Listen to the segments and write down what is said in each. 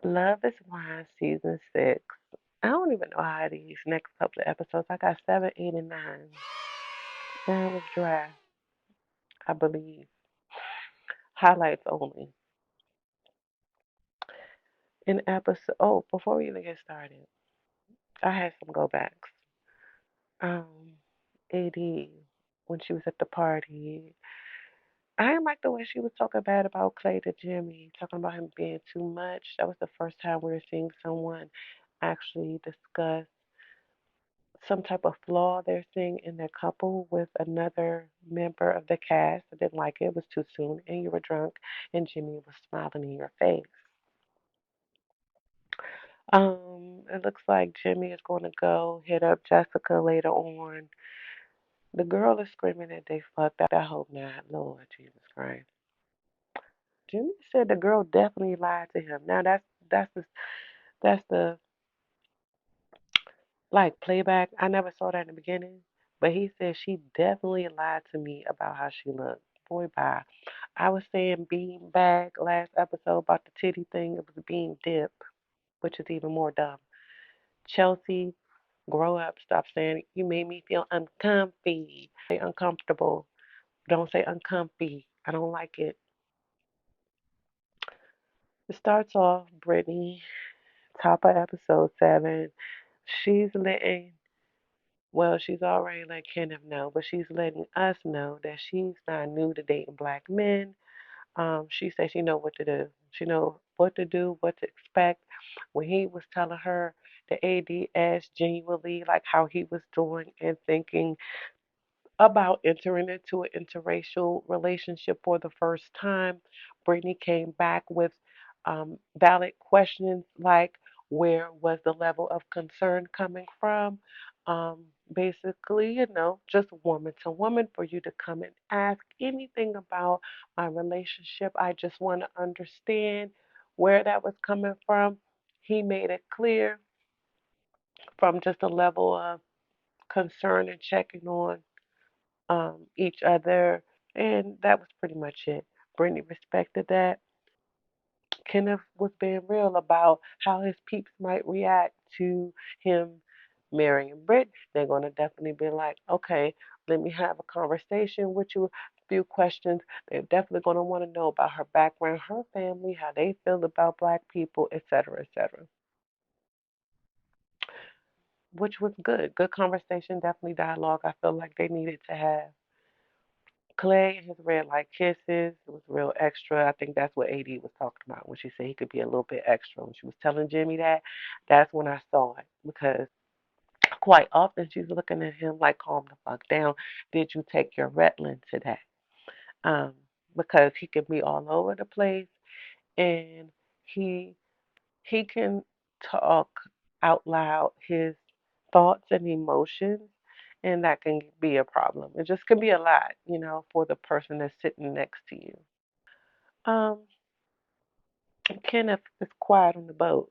Love is Blind season 6. I don't even know how these next couple of episodes. I got 7, 8, and 9. That was dry, I believe. Highlights only. In episode, oh, before we even get started, I had some go backs. AD, when she was at the party, I didn't like the way she was talking bad about Clay to Jimmy, talking about him being too much. That was the first time we were seeing someone actually discuss some type of flaw they're seeing in their couple with another member of the cast. I didn't like it. It was too soon, and you were drunk, and Jimmy was smiling in your face. It looks like Jimmy is going to go hit up Jessica later on. The girl is screaming that they fucked. I hope not. Lord Jesus Christ. Jimmy said the girl definitely lied to him. Now that's the like playback. I never saw that in the beginning, but he said she definitely lied to me about how she looked. Boy, bye. I was saying bean bag last episode about the titty thing. It was bean dip, which is even more dumb. Chelsea, grow up. Stop saying you made me feel uncomfy. Say uncomfortable. Don't say uncomfy. I don't like it. It starts off Brittany, top of episode 7. She's letting, well, she's already let Kenneth know, but she's letting us know that she's not new to dating black men. She said she know what to do. She know what to do, what to expect. When he was telling her the AD asked genuinely like how he was doing and thinking about entering into an interracial relationship for the first time. Brittany came back with valid questions like where was the level of concern coming from? Basically, just woman to woman for you to come and ask anything about my relationship. I just want to understand where that was coming from. He made it clear from just a level of concern and checking on each other, and that was pretty much it. Brittany respected that. Kenneth was being real about how his peeps might react to him marrying Britt. They're going to definitely be like, okay, let me have a conversation with you, a few questions. They're definitely going to want to know about her background, her family, how they feel about black people, etc., etc., which was good. Good conversation, definitely dialogue I feel like they needed to have. Clay and his red light kisses was real extra. I think that's what AD was talking about when she said he could be a little bit extra. When she was telling Jimmy that, that's when I saw it because quite often she's looking at him like, calm the fuck down. Did you take your Ritalin today? Um, because he can be all over the place and he he can talk out loud his thoughts and emotions, and that can be a problem. It just can be a lot, for the person that's sitting next to you. Um, Kenneth is quiet on the boat.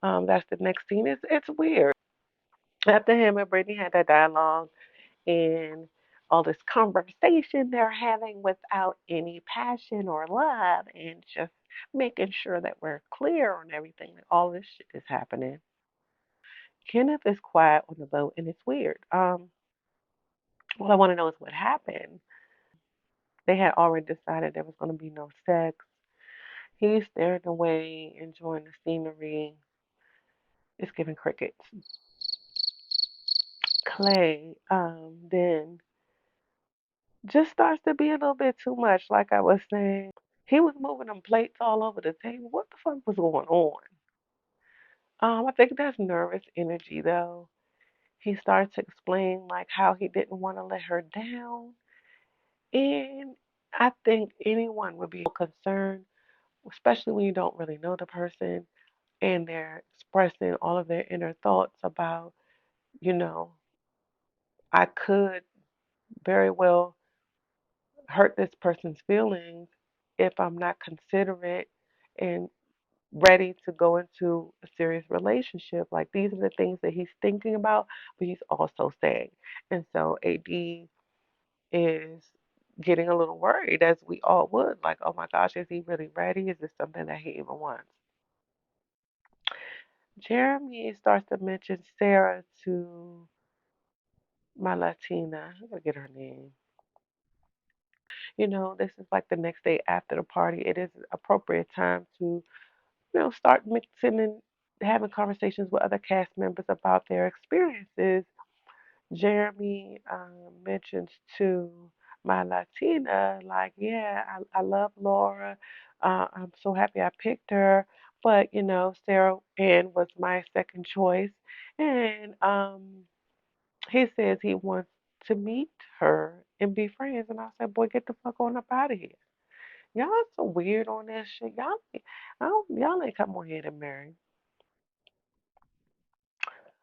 That's the next scene. It's weird. After him and Brittany had that dialogue and all this conversation they're having without any passion or love, and just making sure that we're clear on everything. Like all this shit is happening. Kenneth is quiet on the boat, and it's weird. What I want to know is what happened. They had already decided there was going to be no sex. He's staring away, enjoying the scenery. It's giving crickets. Clay, then just starts to be a little bit too much, like I was saying. He was moving them plates all over the table. What the fuck was going on? I think that's nervous energy, though. He started to explain like how he didn't want to let her down. And I think anyone would be concerned, especially when you don't really know the person and they're expressing all of their inner thoughts about, you know, I could very well hurt this person's feelings if I'm not considerate and ready to go into a serious relationship. Like these are the things that he's thinking about, but he's also saying. And so AD is getting a little worried, as we all would. Like, oh my gosh, is he really ready? Is this something that he even wants? Jeremy starts to mention Sarah to my Latina. I gotta get her name. This is like the next day after the party. It is appropriate time to, start mixing and having conversations with other cast members about their experiences. Jeremy mentions to my Latina, like, yeah, I love Laura. I'm so happy I picked her. But, Sarah Ann was my second choice. And he says he wants to meet her and be friends. And I said, boy, get the fuck on up out of here. Y'all so weird on that shit. Y'all ain't come on here to marry.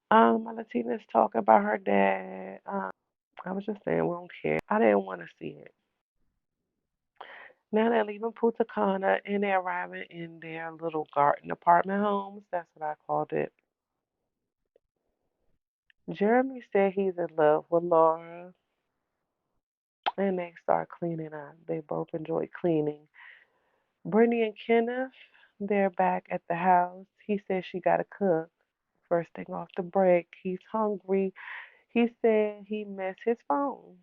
My Latina's talking about her dad. I was just saying we don't care. I didn't want to see it. Now they're leaving Punta Cana and they're arriving in their little garden apartment homes. That's what I called it. Jeremy said he's in love with Laura and they start cleaning up. They both enjoy cleaning. Brittany and Kenneth, they're back at the house. He says she got to cook. First thing off the break, he's hungry. He said he missed his phone.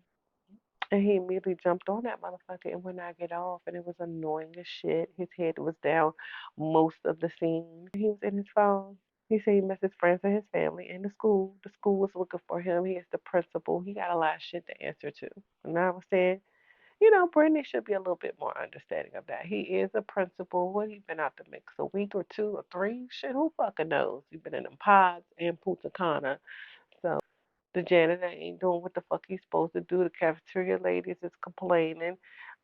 And he immediately jumped on that motherfucker and would not get off. And it was annoying as shit. His head was down most of the scene. He was in his phone. He said he missed his friends and his family and the school. The school was looking for him. He is the principal. He got a lot of shit to answer to. And I was saying, Brittany should be a little bit more understanding of that. He is a principal. What, he been out the mix a week or two or three? Shit, who fucking knows? He been in them pods and Punta Cana. So the janitor ain't doing what the fuck he's supposed to do. The cafeteria ladies is complaining.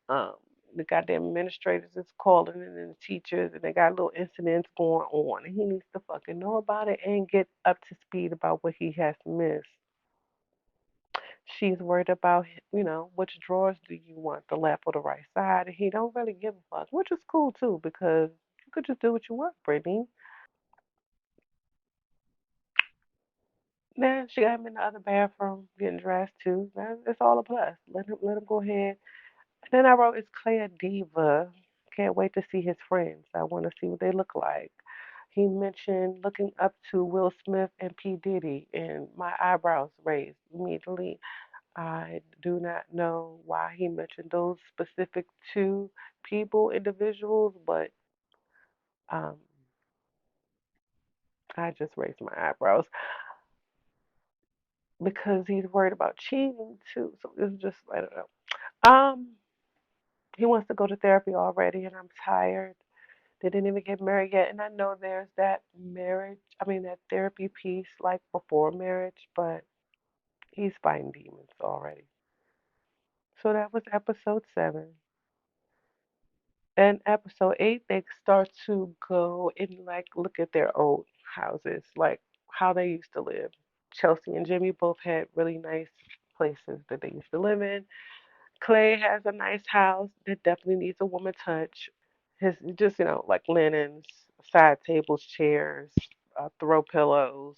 Um, the goddamn administrators is calling and the teachers, and they got little incidents going on. And he needs to fucking know about it and get up to speed about what he has missed. She's worried about, which drawers do you want, the left or the right side? And he don't really give a fuck, which is cool too, because you could just do what you want, Brittany. Then she got him in the other bathroom getting dressed too. It's all a plus. Let him go ahead. And then I wrote, "Is Clay a diva? Can't wait to see his friends. I want to see what they look like." He mentioned looking up to Will Smith and P. Diddy, and my eyebrows raised immediately. I do not know why he mentioned those specific two people, individuals, but um, I just raised my eyebrows because he's worried about cheating too. So it's just, I don't know. He wants to go to therapy already, and I'm tired. They didn't even get married yet, and I know there's that that therapy piece like before marriage, but he's fighting demons already. So that was episode 7. And episode 8, they start to go and like look at their old houses, like how they used to live. Chelsea and Jimmy both had really nice places that they used to live in. Clay has a nice house that definitely needs a woman touch. His just like linens, side tables, chairs, throw pillows.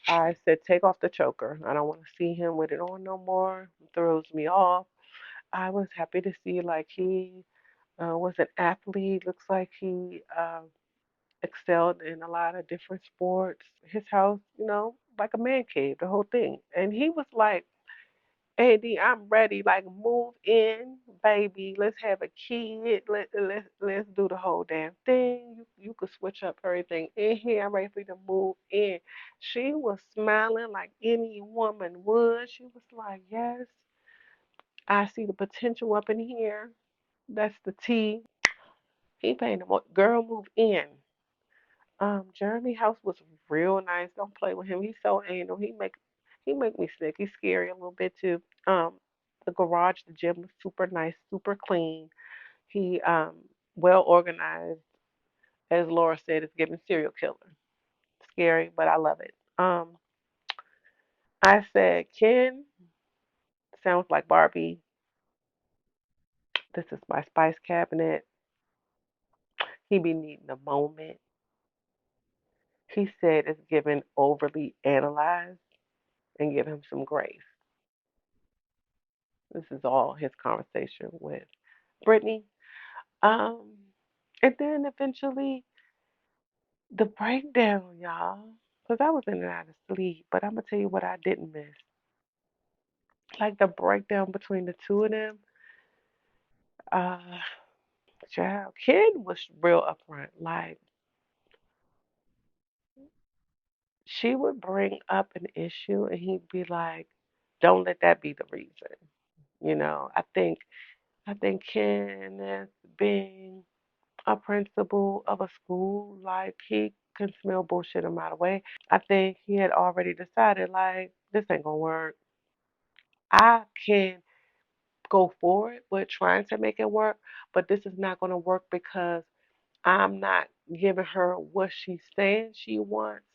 I said take off the choker. I don't want to see him with it on no more. It throws me off. I was happy to see like he was an athlete. Looks like he excelled in a lot of different sports. His house, like a man cave, the whole thing. And he was like, "AD, I'm ready. Like, move in, baby. Let's have a kid. Let's do the whole damn thing. You could switch up everything in here. I'm ready for you to move in." She was smiling like any woman would. She was like, "Yes, I see the potential up in here. That's the T." He paid the girl move in. Jeremy House was real nice. Don't play with him. He's so anal. He make me sick. He's scary a little bit too. The garage, the gym was super nice, super clean. He well organized. As Laura said, it's giving serial killer. Scary, but I love it. I said Ken sounds like Barbie. This is my spice cabinet. He be needing a moment. He said it's given overly analyzed and give him some grace. This is all his conversation with Brittany. Um, and then eventually The breakdown, y'all. Because I was in and out of sleep, but I'm going to tell you what I didn't miss. Like the breakdown between the two of them. Uh, Child, Ken was real upfront. Like, she would bring up an issue and he'd be like, don't let that be the reason. I think Kenneth being a principal of a school, like he can smell bullshit a mile away. I think he had already decided, like, this ain't gonna work. I can go forward with trying to make it work, but this is not gonna work because I'm not giving her what she's saying she wants.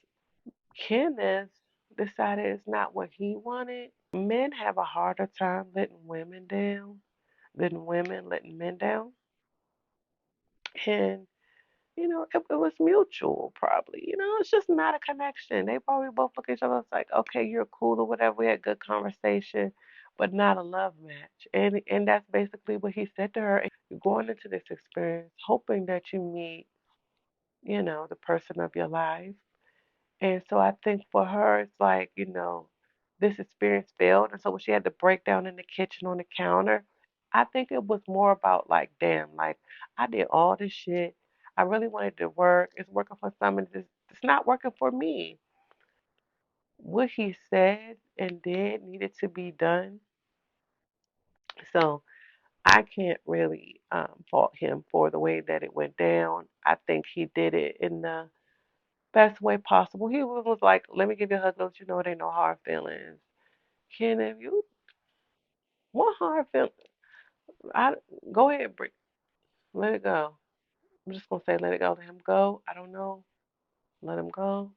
Kenneth decided it's not what he wanted. Men have a harder time letting women down than women letting men down. And, it was mutual, probably. It's just not a connection. They probably both look at each other it's like, okay, you're cool or whatever. We had good conversation, but not a love match. And that's basically what he said to her. And you're going into this experience hoping that you meet, the person of your life. And so I think for her, it's like, this experience failed. And so when she had to break down in the kitchen on the counter, I think it was more about like, damn, like I did all this shit. I really wanted to work. It's working for someone. It's not working for me. What he said and did needed to be done. So I can't really fault him for the way that it went down. I think he did it in the best way possible. He was like, let me give you a hug, don't you know it ain't no hard feelings. Ken, if you want hard feelings, I go ahead, break, let it go. I'm just gonna say let it go. Let him go. I don't know. Let him go.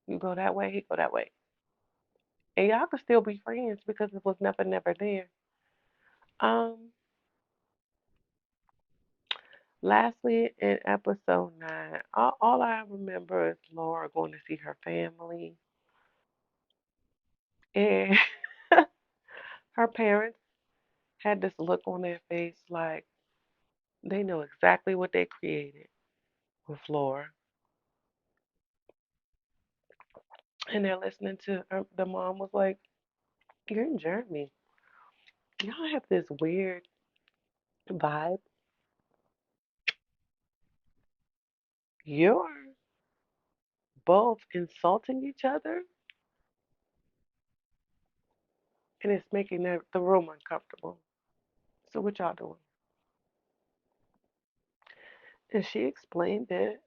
You go that way, he go that way. And y'all could still be friends because it was never there. Um, Lastly, in episode 9, all I remember is Laura going to see her family. And her parents had this look on their face like they know exactly what they created with Laura. And they're listening to her. The mom was like, you're in Germany. Y'all have this weird vibe. You're both insulting each other, and it's making the room uncomfortable. So, what y'all doing? And she explained it.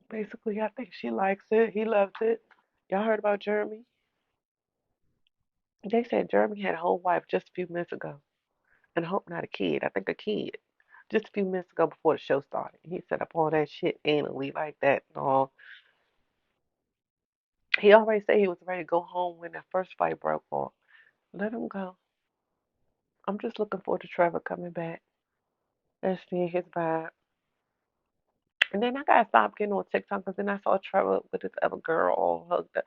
Basically, I think she likes it. He loves it. Y'all heard about Jeremy? They said Jeremy had a whole wife just a few minutes ago. And I hope not a kid. I think a kid. Just a few minutes ago before the show started. He set up all that shit anally like that and all. He already said he was ready to go home when that first fight broke off. Let him go. I'm just looking forward to Trevor coming back and seeing his vibe. And then I gotta stop getting on TikTok because then I saw Trevor with this other girl all hugged up.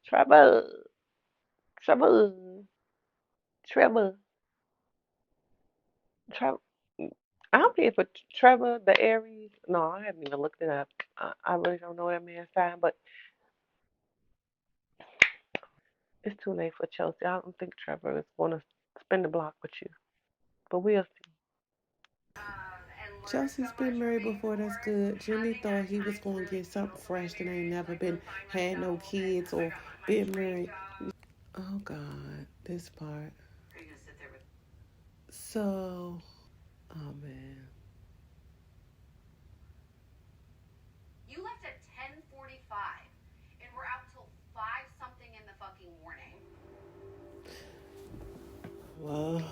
Trevor, Trevor, Trevor, Trevor. I'm here for Trevor, the Aries. No, I haven't even looked it up. I really don't know that man's sign, but it's too late for Chelsea. I don't think Trevor is going to spin the block with you, but we'll see. Chelsea's been married before, that's good. Jimmy thought he was going to get something fresh that ain't never been, had no kids or been married. Oh, God, this part. So, oh, man. Well,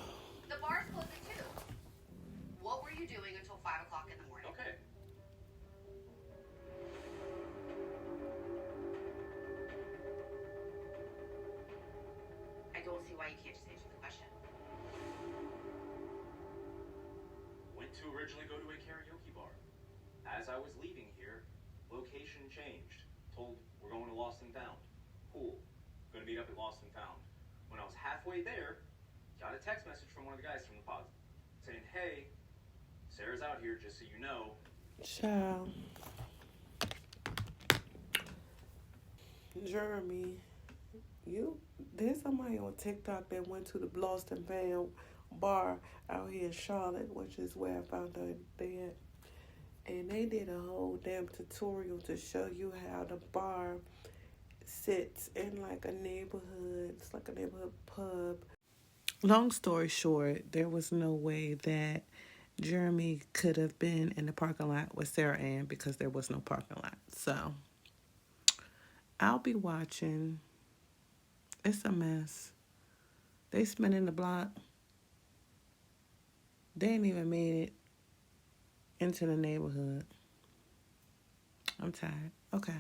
child. Jeremy, you there's somebody on TikTok that went to the Lost and Found bar out here in Charlotte, which is where I found out they at. And they did a whole damn tutorial to show you how the bar sits in like a neighborhood. It's like a neighborhood pub. Long story short, there was no way that Jeremy could have been in the parking lot with Sarah Ann because there was no parking lot. So I'll be watching. It's a mess. They spinning the block. They ain't even made it into the neighborhood. I'm tired. Okay.